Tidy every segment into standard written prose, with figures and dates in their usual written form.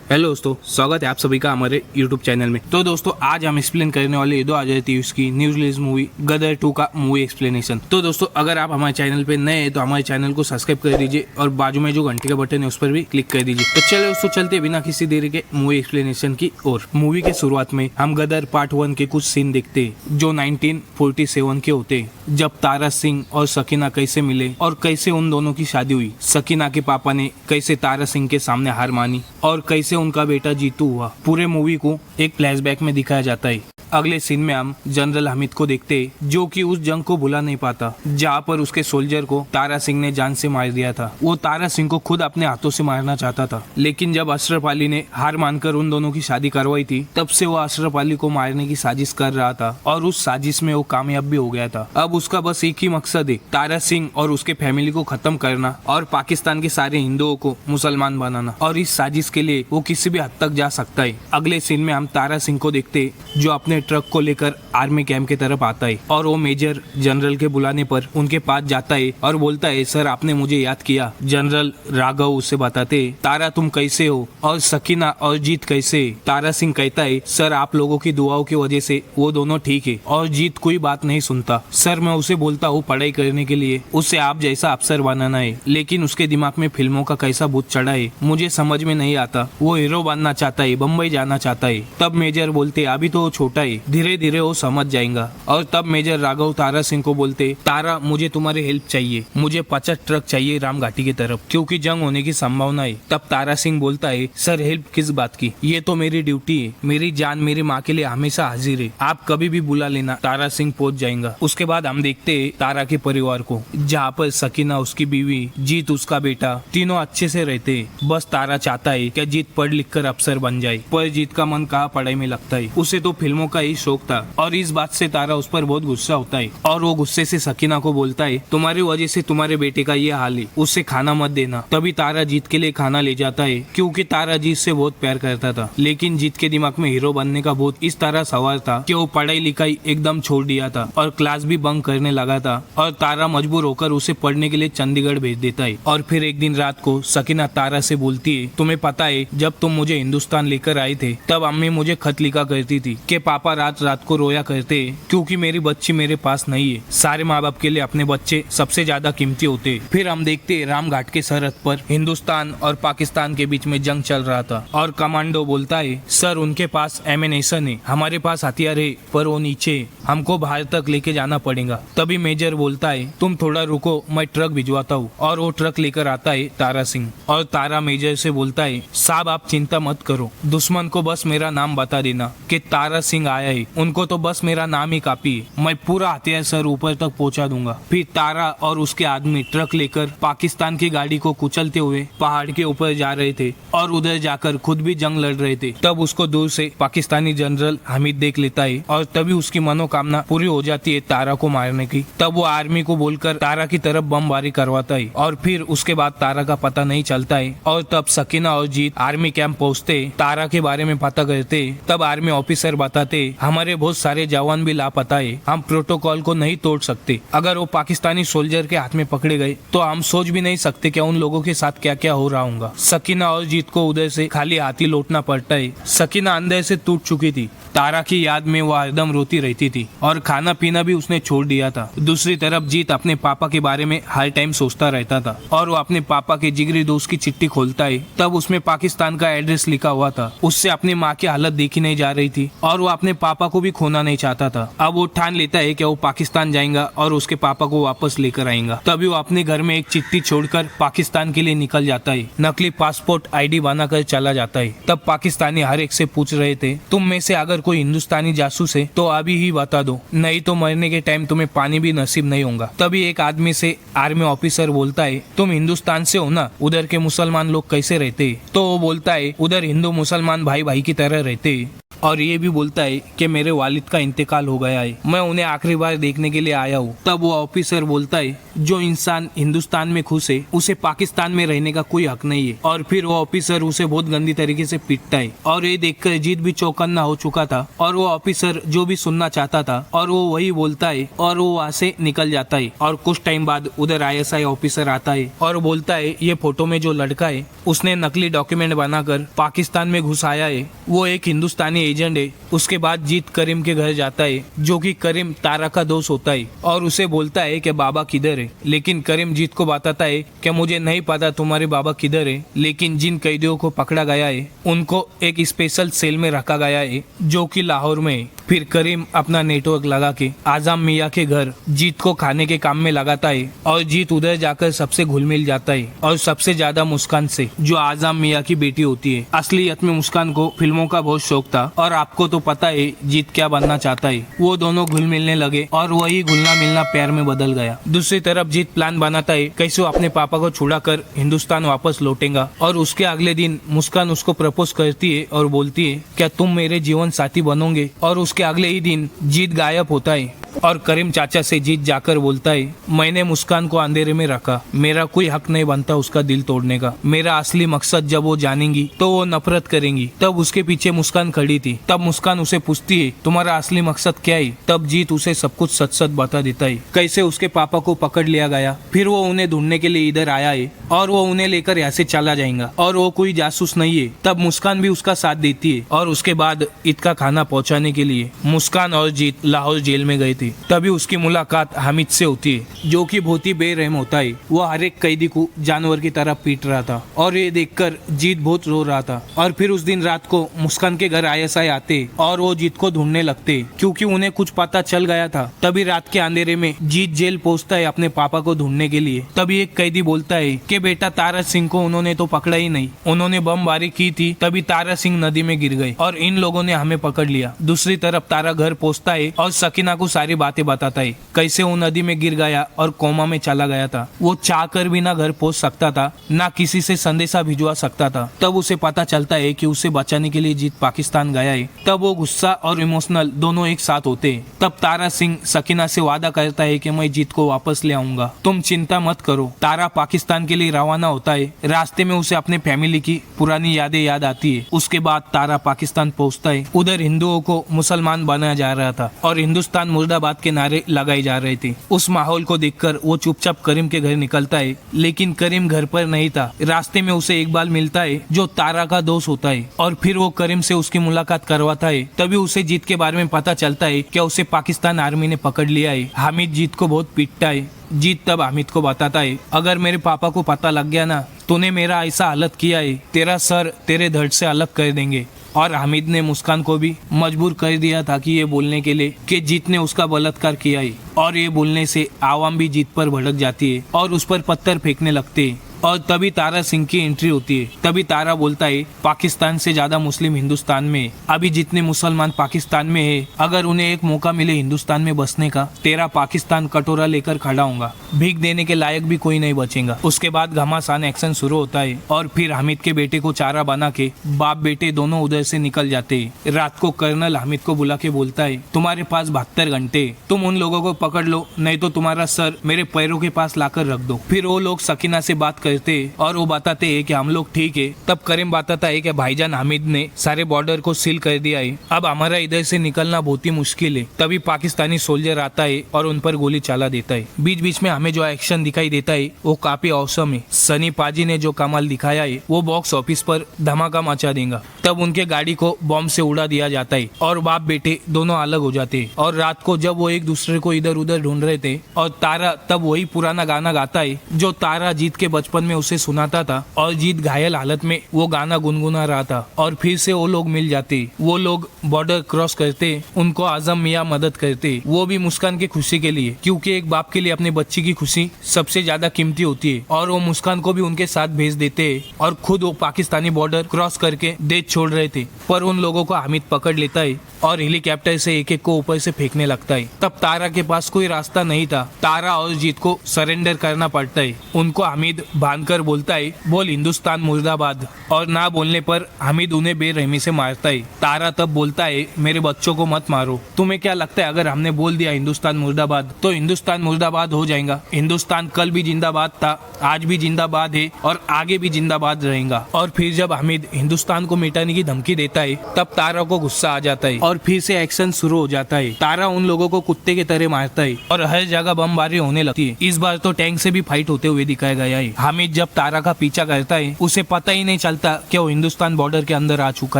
Hello दोस्तों, स्वागत है आप सभी का हमारे यूट्यूब चैनल में। तो दोस्तों आज हम एक्सप्लेन करने वाले दो आ जाती है उसकी न्यू रिलीज मूवी गदर 2 का मूवी एक्सप्लेनेशन। तो दोस्तों अगर आप हमारे चैनल पे नए हैं तो हमारे चैनल को सब्सक्राइब कर दीजिए और बाजू में जो घंटे का बटन है उस पर भी क्लिक कर दीजिए। तो चलो दोस्तों चलते बिना किसी देरी के मूवी एक्सप्लेनेशन की ओर। मूवी के शुरुआत में हम गदर पार्ट 1 के कुछ सीन देखते जो 1947 के होते, जब तारा सिंह और सकीना कैसे मिले और कैसे उन दोनों की शादी हुई। सकीना के पापा ने कैसे तारा सिंह के सामने हार मानी और कैसे उनका बेटा जीतू हुआ। पूरे मूवी को एक फ्लैशबैक में दिखाया जाता है। अगले सीन में हम जनरल हामिद को देखते जो कि उस जंग को भुला नहीं पाता जहाँ पर उसके सोल्जर को तारा सिंह ने जान से मार दिया था। वो तारा सिंह को खुद अपने हाथों से मारना चाहता था, लेकिन जब अशरफ अली ने हार मानकर उन दोनों की शादी करवाई थी तब से वो अशरफ अली को मारने की साजिश कर रहा था और उस साजिश में वो कामयाब भी हो गया था। अब उसका बस एक ही मकसद है, तारा सिंह और उसके फैमिली को खत्म करना और पाकिस्तान के सारे हिंदुओं को मुसलमान बनाना, और इस साजिश के लिए वो किसी भी हद तक जा सकता है। अगले सीन में हम तारा सिंह को देखते जो अपने ट्रक को लेकर आर्मी कैंप की तरफ आता है और वो मेजर जनरल के बुलाने पर उनके पास जाता है और बोलता है, सर आपने मुझे याद किया। जनरल राघव उसे बताते, तारा तुम कैसे हो और सकीना और जीत कैसे। तारा सिंह कहता है, सर आप लोगों की दुआओं की वजह से वो दोनों ठीक है और जीत कोई बात नहीं सुनता। सर मैं उसे बोलता हूँ पढ़ाई करने के लिए, उसे आप जैसा अफसर बनाना है, लेकिन उसके दिमाग में फिल्मों का कैसा भूत चढ़ा है मुझे समझ में नहीं आता। वो हीरो बनना चाहता है, बम्बई जाना चाहता है। तब मेजर बोलते, अभी तो वो छोटा है, धीरे धीरे वो समझ जाएगा। और तब मेजर राघव तारा सिंह को बोलते, तारा मुझे तुम्हारी हेल्प चाहिए, मुझे 50 ट्रक चाहिए राम घाटी की तरफ क्योंकि जंग होने की संभावना है। तब तारा सिंह बोलता है, सर हेल्प किस बात की, ये तो मेरी ड्यूटी है, मेरी जान मेरी माँ के लिए हमेशा हाजिर है, आप कभी भी बुला लेना। तारा सिंह पहुंच जाएगा। उसके बाद हम देखते हैं तारा के परिवार को, जहाँ पर सकीना उसकी बीवी, जीत उसका बेटा, तीनों अच्छे से रहते। बस तारा चाहता है कि जीत पढ़ लिख कर अफसर बन जाए, पर जीत का मन कहाँ पढ़ाई में लगता है, उसे तो फिल्मों का ही शौक था और इस बात से तारा उस पर बहुत गुस्सा होता है और वो गुस्से से सकीना को बोलता है, तुम्हारी वजह से तुम्हारे बेटे का ये हाल है, उससे खाना मत देना। तभी तारा जीत के लिए खाना ले जाता है क्योंकि तारा जीत से बहुत प्यार करता था, लेकिन जीत के दिमाग में हीरो बनने का बहुत इस तरह सवार था कि वो पढ़ाई लिखाई एकदम छोड़ दिया था और क्लास भी बंक करने लगा था और तारा मजबूर होकर उसे पढ़ने के लिए चंडीगढ़ भेज देता है। और फिर एक दिन रात को सकीना तारा से बोलती है, तुम्हें पता है जब तुम मुझे हिंदुस्तान लेकर आए थे तब अम्मी मुझे खत लिखा करती थी कि पापा रात रात को रोया करते क्योंकि मेरी बच्ची मेरे पास नहीं है। सारे माँ बाप के लिए अपने बच्चे सबसे ज्यादा कीमती होते। फिर हम देखते राम घाट के सरहद पर हिंदुस्तान और पाकिस्तान के बीच में जंग चल रहा था और कमांडो बोलता है, सर उनके पास एमिनेशन है, हमारे पास हथियार है पर वो नीचे, हमको बाहर तक लेके जाना पड़ेगा। तभी मेजर बोलता है, तुम थोड़ा रुको मैं ट्रक भिजवाता हूँ, और वो ट्रक लेकर आता है तारा सिंह। और तारा मेजर से बोलता है, साहब आप चिंता मत करो, दुश्मन को बस मेरा नाम बता देना कि तारा सिंह आया है, उनको तो बस मेरा नाम ही काफी है, मैं पूरा हथियार सर ऊपर तक पहुंचा दूंगा। फिर तारा और उसके आदमी ट्रक लेकर पाकिस्तान की गाड़ी को कुचलते हुए पहाड़ के ऊपर जा रहे थे और उधर जाकर खुद भी जंग लड़ रहे थे। तब उसको दूर से पाकिस्तानी जनरल हामिद देख लेता है और तभी उसकी मनोकामना पूरी हो जाती है तारा को मारने की। तब वो आर्मी को बोलकर तारा की तरफ बमबारी करवाता है और फिर उसके बाद तारा का पता नहीं चलता है। और तब सकीना और जीत आर्मी कैंप पहुँचते, तारा के बारे में पता करते। तब आर्मी ऑफिसर बताते, हमारे बहुत सारे जवान भी लापता है, हम प्रोटोकॉल को नहीं तोड़ सकते, अगर वो पाकिस्तानी सोल्जर के हाथ में पकड़े गए तो हम सोच भी नहीं सकते कि उन लोगों के साथ क्या क्या हो रहा होगा। सकीना और जीत को उधर से खाली हाथ ही लौटना पड़ता है। सकीना अंदर से टूट चुकी थी, तारा की याद में वो हरदम रोती रहती थी और खाना पीना भी उसने छोड़ दिया था। दूसरी तरफ जीत अपने पापा के बारे में हर टाइम सोचता रहता था और वो अपने पापा के जिगरी दोस्त की चिट्ठी खोलता है। तब उसमें पाकिस्तान का एड्रेस लिखा हुआ था। उससे अपनी माँ की हालत देखी नहीं जा रही थी और वो अपने पापा को भी खोना नहीं चाहता था। अब वो ठान लेता है कि वो पाकिस्तान जाएगा और उसके पापा को वापस लेकर आएगा। तभी वो अपने घर में एक चिट्ठी छोड़कर पाकिस्तान के लिए निकल जाता है। नकली पासपोर्ट आईडी बनाकर चला जाता है। तब पाकिस्तानी हर एक से पूछ रहे थे, तुम में से अगर कोई हिंदुस्तानी जासूस है तो अभी ही बता दो, नहीं तो मरने के टाइम तुम्हें पानी भी नसीब नहीं होगा। तभी एक आदमी से आर्मी ऑफिसर बोलता है, तुम हिंदुस्तान से हो ना, उधर के मुसलमान लोग कैसे रहते? तो वो बोलता है, उधर हिंदू मुसलमान भाई भाई की तरह रहते। और ये भी बोलता है कि मेरे वालिद का इंतकाल हो गया है, मैं उन्हें आखिरी बार देखने के लिए आया हूँ। तब वो ऑफिसर बोलता है जो इंसान हिंदुस्तान में खुश है उसे पाकिस्तान में रहने का कोई हक नहीं है। और फिर वो ऑफिसर उसे बहुत गंदी तरीके से पीटता है और ये देखकर जीत भी चौकन्ना हो चुका था और वो ऑफिसर जो भी सुनना चाहता था और वो वही बोलता है और वो वहाँ से निकल जाता है। और कुछ टाइम बाद उधर ISI ऑफिसर आता है और बोलता है ये फोटो में जो लड़का है उसने नकली डॉक्यूमेंट बनाकर पाकिस्तान में घुस आया है, वो एक हिंदुस्तानी एजेंट है। उसके बाद जीत करीम के घर जाता है जो कि करीम तारा का दोस्त होता है और उसे बोलता है कि बाबा किधर है। लेकिन करीम जीत को बताता है कि मुझे नहीं पता तुम्हारे बाबा किधर है, लेकिन जिन कैदियों को पकड़ा गया है उनको एक स्पेशल सेल में रखा गया है जो कि लाहौर में है। फिर करीम अपना नेटवर्क लगा के आजम मियाँ के घर जीत को खाने के काम में लगाता है और जीत उधर जाकर सबसे घुल मिल जाता है और सबसे ज्यादा मुस्कान से जो आजम मियाँ की बेटी होती है। असलियत में मुस्कान को फिल्मों का बहुत शौक था और आपको तो पता है जीत क्या बनना चाहता है। वो दोनों घुल मिलने लगे और वही घुलना मिलना प्यार में बदल गया। दूसरी तरफ जीत प्लान बनाता है कैसे वो अपने पापा को छुड़ा कर हिंदुस्तान वापस लौटेगा और उसके अगले दिन मुस्कान उसको प्रपोज करती है और बोलती है क्या तुम मेरे जीवन साथी बनोगे। और उसके अगले ही दिन जीत गायब होता है और करीम चाचा से जीत जाकर बोलता है मैंने मुस्कान को अंधेरे में रखा, मेरा कोई हक नहीं बनता उसका दिल तोड़ने का। मेरा असली मकसद जब वो जानेंगी तो वो नफरत करेंगी। तब उसके पीछे मुस्कान खड़ी थी। तब मुस्कान उसे पूछती है तुम्हारा असली मकसद क्या है। तब जीत उसे सब कुछ सच सच बता देता है कैसे उसके पापा को पकड़ लिया गया, फिर वो उन्हें ढूंढने के लिए इधर आया है और वो उन्हें लेकर यहाँ से चला जाएगा और वो कोई जासूस नहीं है। तब मुस्कान भी उसका साथ देती है और उसके बाद ईद का खाना पहुँचाने के लिए मुस्कान और जीत लाहौर जेल में गए थे। तभी उसकी मुलाकात हामिद से होती है जो कि बहुत ही बेरहम होता है। वो हर एक कैदी को जानवर की तरह पीट रहा था और ये देखकर जीत बहुत रो रहा था। और फिर उस दिन रात को मुस्कान के घर ISI आते और वो जीत को ढूंढने लगते क्योंकि उन्हें कुछ पता चल गया था। तभी रात के अंधेरे में जीत जेल पहुंचता है अपने पापा को ढूंढने के लिए। तभी एक कैदी बोलता है कि बेटा तारा सिंह को उन्होंने तो पकड़ा ही नहीं, उन्होंने बमबारी की थी तभी तारा सिंह नदी में गिर गए और इन लोगों ने हमें पकड़ लिया। दूसरी तरफ तारा घर पहुंचता है और सकीना को सारी बातें बताता है कैसे वो नदी में गिर गया और कोमा में चला गया था। वो चाह कर भी ना घर पहुंच सकता था ना किसी से संदेशा भिजवा सकता था। तब उसे पता चलता है कि उसे बचाने के लिए जीत पाकिस्तान गया है। तब वो गुस्सा और इमोशनल दोनों एक साथ होते हैं। तब तारा सिंह सकीना से वादा करता है कि मैं जीत को वापस ले आऊंगा, तुम चिंता मत करो। तारा पाकिस्तान के लिए रवाना होता है। रास्ते में उसे अपने फैमिली की पुरानी यादें याद आती है। उसके बाद तारा पाकिस्तान पहुंचता है। उधर हिंदुओं को मुसलमान बनाया जा रहा था और हिंदुस्तान मुर्दाबाद के नारे लगाए जा रहे थे। उस माहौल को देखकर वो चुपचाप करीम के घर निकलता है, लेकिन करीम घर पर नहीं था। रास्ते में उसे इकबाल मिलता है जो तारा का दोस्त होता है और फिर वो करीम से उसकी मुलाकात करवाता है। तभी उसे जीत के बारे में पता चलता है कि उसे पाकिस्तान आर्मी ने पकड़ लिया है। हामिद जीत को बहुत पीटता है। जीत तब हामिद को बताता है अगर मेरे पापा को पता लग गया ना तूने मेरा ऐसा हालत किया है, तेरा सर तेरे धड़ से अलग कर देंगे। और हामिद ने मुस्कान को भी मजबूर कर दिया था कि ये बोलने के लिए कि जीत ने उसका बलात्कार किया है। और ये बोलने से आवाम भी जीत पर भड़क जाती है और उस पर पत्थर फेंकने लगते हैं। और तभी तारा सिंह की एंट्री होती है। तभी तारा बोलता है पाकिस्तान से ज्यादा मुस्लिम हिंदुस्तान में, अभी जितने मुसलमान पाकिस्तान में है अगर उन्हें एक मौका मिले हिंदुस्तान में बसने का, तेरा पाकिस्तान कटोरा लेकर खड़ा होगा, भीख देने के लायक भी कोई नहीं बचेगा। उसके बाद घमासान एक्शन शुरू होता है और फिर हामिद के बेटे को चारा बना के बाप बेटे दोनों उधर से निकल जाते हैं। रात को कर्नल हामिद को बुला के बोलता है तुम्हारे पास 72 घंटे, तुम उन लोगों को पकड़ लो नहीं तो तुम्हारा सर मेरे पैरों के पास लाकर रख दो। फिर वो लोग सकीना से बात करते और वो बताते हैं कि हम लोग ठीक है। तब करीम बताता है कि भाईजान हामिद ने सारे बॉर्डर को सील कर दिया है, अब हमारा इधर से निकलना बहुत ही मुश्किल है। तभी पाकिस्तानी सोल्जर आता है और उन पर गोली चला देता है। बीच बीच में हमें जो एक्शन दिखाई देता है वो काफी औसम है। सनी पाजी ने जो कमाल दिखाया है वो बॉक्स ऑफिस पर धमाका मचा देगा। तब उनके गाड़ी को बॉम्ब से उड़ा दिया जाता है और बाप बेटे दोनों अलग हो जाते हैं। और रात को जब वो एक दूसरे को इधर उधर ढूंढ रहे थे और तारा तब वही पुराना गाना गाता है जो तारा जीत के बचपन में उसे सुनाता था और जीत घायल हालत में वो गाना गुनगुना रहा था। और फिर से वो लोग मिल जाते, वो लोग बॉर्डर क्रॉस करते, उनको आजम मियाँ मदद करते, वो भी मुस्कान की खुशी के लिए, क्योंकि एक बाप के लिए अपने बच्ची की खुशी सबसे ज्यादा कीमती होती है। और वो मुस्कान को भी उनके साथ भेज देते और खुद वो पाकिस्तानी बॉर्डर क्रॉस करके देश छोड़ रहे थे। पर उन लोगों को हामिद पकड़ लेता है और हेलीकॉप्टर से एक एक को ऊपर से फेंकने लगता है। तब तारा के पास कोई रास्ता नहीं था, तारा और जीत को सरेंडर करना पड़ता है। उनको हामिद बांधकर बोलता है, बोल हिंदुस्तान मुर्दाबाद। और ना बोलने पर हामिद उन्हें बेरहमी से मारता है। तारा तब बोलता है, मेरे बच्चों को मत मारो। तुम्हें क्या लगता है अगर हमने बोल दिया हिंदुस्तान मुर्दाबाद तो हिंदुस्तान मुर्दाबाद हो जाएगा? हिंदुस्तान कल भी जिंदाबाद था, आज भी जिंदाबाद है और आगे भी जिंदाबाद रहेगा। और फिर जब हामिद हिंदुस्तान को मिटाने की धमकी देता है तब तारा को गुस्सा आ जाता है और फिर से एक्शन शुरू हो जाता है। तारा उन लोगों को कुत्ते के तरह मारता है और हर जगह बमबारी होने लगती है। इस बार तो टैंक से भी फाइट होते हुए दिखाया गया है। हामिद जब तारा का पीछा करता है उसे पता ही नहीं चलता कि वो हिंदुस्तान बॉर्डर के अंदर आ चुका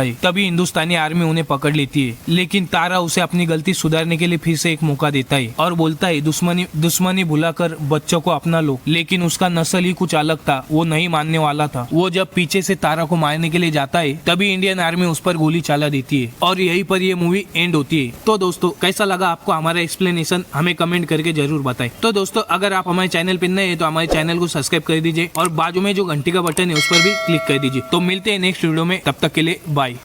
है। तभी हिंदुस्तानी आर्मी उन्हें पकड़ लेती है, लेकिन तारा उसे अपनी गलती सुधारने के लिए फिर से एक मौका देता है और बोलता है, दुश्मनी भुलाकर बच्चों को अपना लो। लेकिन उसका नस्ल ही कुछ अलग था, वो नहीं मानने वाला था। वो जब पीछे से तारा को मारने के लिए जाता है तभी इंडियन आर्मी उस पर गोली चला देती है और यहीं पर ये मूवी एंड होती है। तो दोस्तों कैसा लगा आपको हमारा एक्सप्लेनेशन, हमें कमेंट करके जरूर बताएं। तो दोस्तों अगर आप हमारे चैनल पे नए हैं तो हमारे चैनल को सब्सक्राइब कर दीजिए और बाजू में जो घंटी का बटन है उस पर भी क्लिक कर दीजिए। तो मिलते हैं नेक्स्ट वीडियो में, तब तक के लिए बाय।